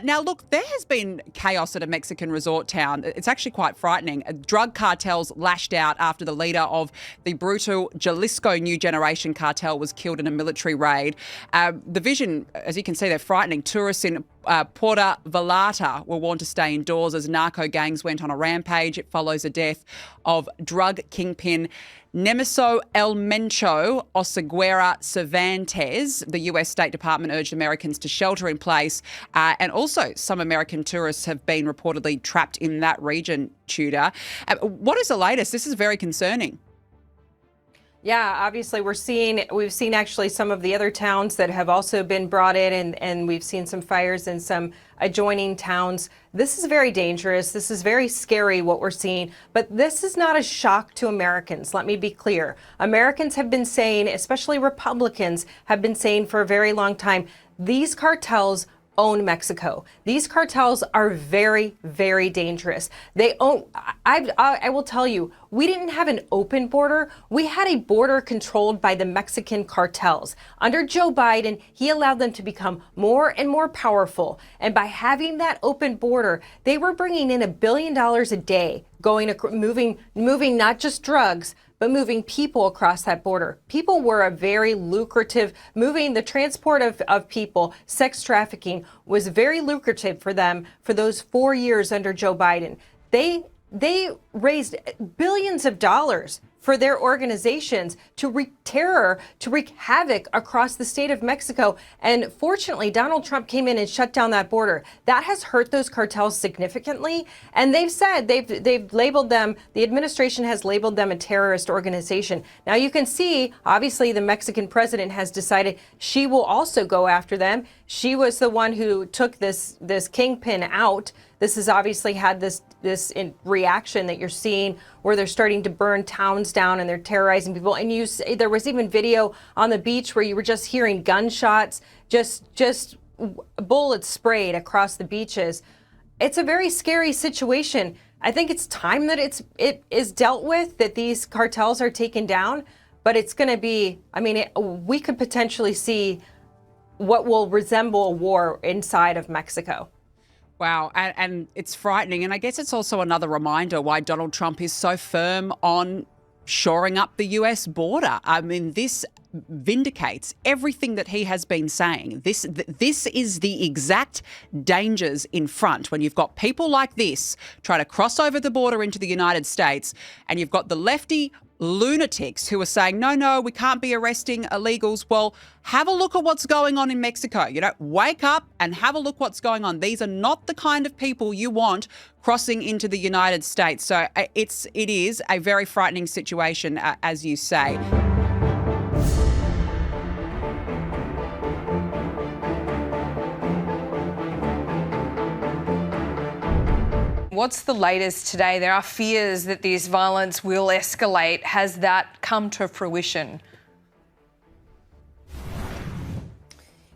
Now, look, there has been chaos at a Mexican resort town. It's actually quite frightening. Drug cartels lashed out after the leader of the brutal Jalisco New Generation cartel was killed in a military raid. The vision, as you can see, they're frightening. Tourists in Puerto Vallarta were warned to stay indoors as narco gangs went on a rampage. It follows the death of drug kingpin Nemesio El Mencho Oseguera Cervantes. The US State Department urged Americans to shelter in place. And also some American tourists have been reportedly trapped in that region, Tudor. What is the latest? This is very concerning. Yeah, obviously we've seen actually some of the other towns that have also been brought in, and we've seen some fires in some adjoining towns. This is very dangerous. This is very scary what we're seeing, but this is not a shock to Americans. Let me be clear. Americans have been saying, especially Republicans have been saying for a very long time, these cartels own Mexico. These cartels are very, very dangerous. They own, I will tell you, we didn't have an open border. We had a border controlled by the Mexican cartels. Under Joe Biden, he allowed them to become more and more powerful. And by having that open border, they were bringing in $1 billion a day, moving not just drugs, but moving people across that border. People were a very lucrative, moving the transport of people, sex trafficking was very lucrative for them for those 4 years under Joe Biden. They raised billions of dollars for their organizations to wreak terror, to wreak havoc across the state of Mexico. And fortunately, Donald Trump came in and shut down that border. That has hurt those cartels significantly. And they've said, they've labeled them, the administration has labeled them a terrorist organization. Now you can see, obviously the Mexican president has decided she will also go after them. She was the one who took this kingpin out. This has obviously had this reaction that you're seeing where they're starting to burn towns down and they're terrorizing people. And there was even video on the beach where you were just hearing gunshots, just bullets sprayed across the beaches. It's a very scary situation. I think it's time that it is dealt with, that these cartels are taken down. But it's going to be, we could potentially see what will resemble a war inside of Mexico. Wow, and it's frightening. And I guess it's also another reminder why Donald Trump is so firm on shoring up the US border. This vindicates everything that he has been saying. This is the exact dangers in front when you've got people like this try to cross over the border into the United States, and you've got the lefty lunatics who are saying, no, we can't be arresting illegals. Well, have a look at what's going on in Mexico. Wake up and have a look what's going on. These are not the kind of people you want crossing into the United States. So it is a very frightening situation, as you say. What's the latest today? There are fears that this violence will escalate. Has that come to fruition?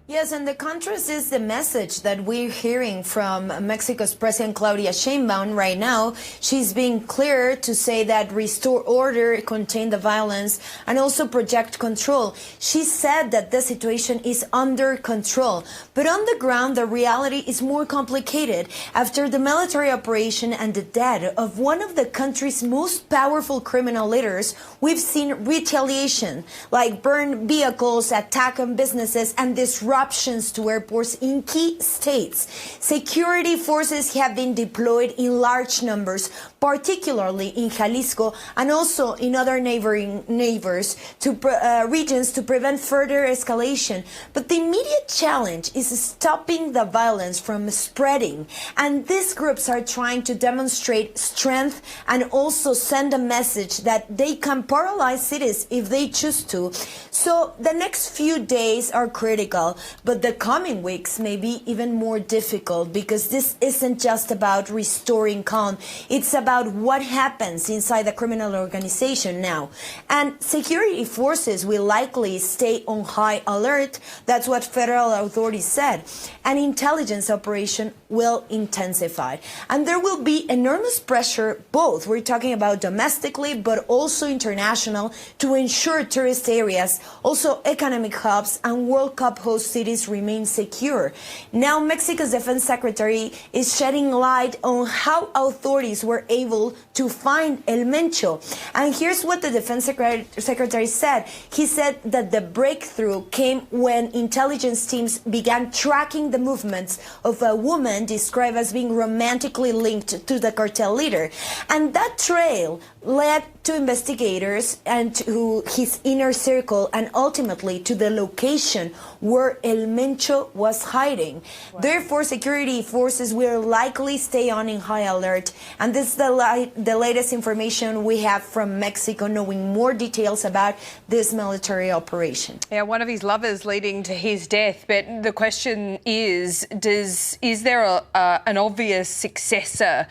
Yes, and the contrast is the message that we're hearing from Mexico's President Claudia Sheinbaum right now. She's being clear to say that restore order, contain the violence, and also project control. She said that the situation is under control. But on the ground, the reality is more complicated. After the military operation and the death of one of the country's most powerful criminal leaders, we've seen retaliation, like burned vehicles, attack on businesses, and disruptions to airports in key states. Security forces have been deployed in large numbers, particularly in Jalisco and also in other neighboring regions to prevent further escalation. But the immediate challenge is stopping the violence from spreading. And these groups are trying to demonstrate strength and also send a message that they can paralyze cities if they choose to. So the next few days are critical, but the coming weeks may be even more difficult, because this isn't just about restoring calm. It's about about what happens inside the criminal organization now. And security forces will likely stay on high alert. That's what federal authorities said. And intelligence operation will intensify. And there will be enormous pressure, both, we're talking about domestically, but also international, to ensure tourist areas, also economic hubs and World Cup host cities remain secure. Now, Mexico's Defense Secretary is shedding light on how authorities were able to find El Mencho. And here's what the Defense Secretary said. He said that the breakthrough came when intelligence teams began tracking the movements of a woman described as being romantically linked to the cartel leader. And that trail led to investigators and to his inner circle and ultimately to the location where El Mencho was hiding. Wow. Therefore, security forces will likely stay on in high alert. And this is the latest information we have from Mexico, knowing more details about this military operation. Yeah, one of his lovers leading to his death. But the question is there an obvious successor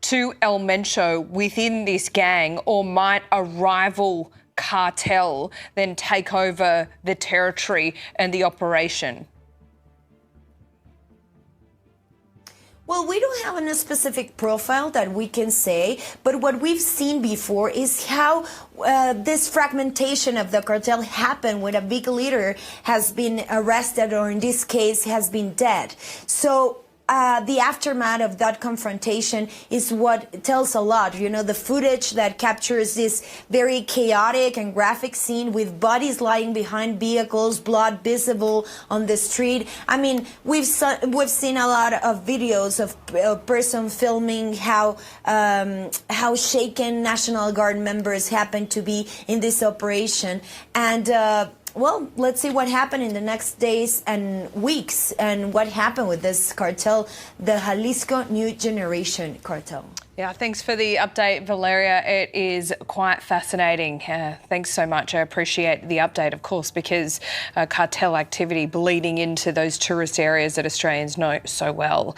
to El Mencho within this gang, or might a rival cartel then take over the territory and the operation? Well, we don't have a specific profile that we can say, but what we've seen before is how this fragmentation of the cartel happened when a big leader has been arrested, or in this case has been dead. So the aftermath of that confrontation is what tells a lot. You know, the footage that captures this very chaotic and graphic scene with bodies lying behind vehicles, blood visible on the street. I mean, we've seen a lot of videos of a person filming how shaken National Guard members happen to be in this operation. And well, let's see what happened in the next days and weeks, and what happened with this cartel, the Jalisco New Generation cartel. Yeah, thanks for the update, Valeria. It is quite fascinating. Thanks so much. I appreciate the update, of course, because cartel activity bleeding into those tourist areas that Australians know so well.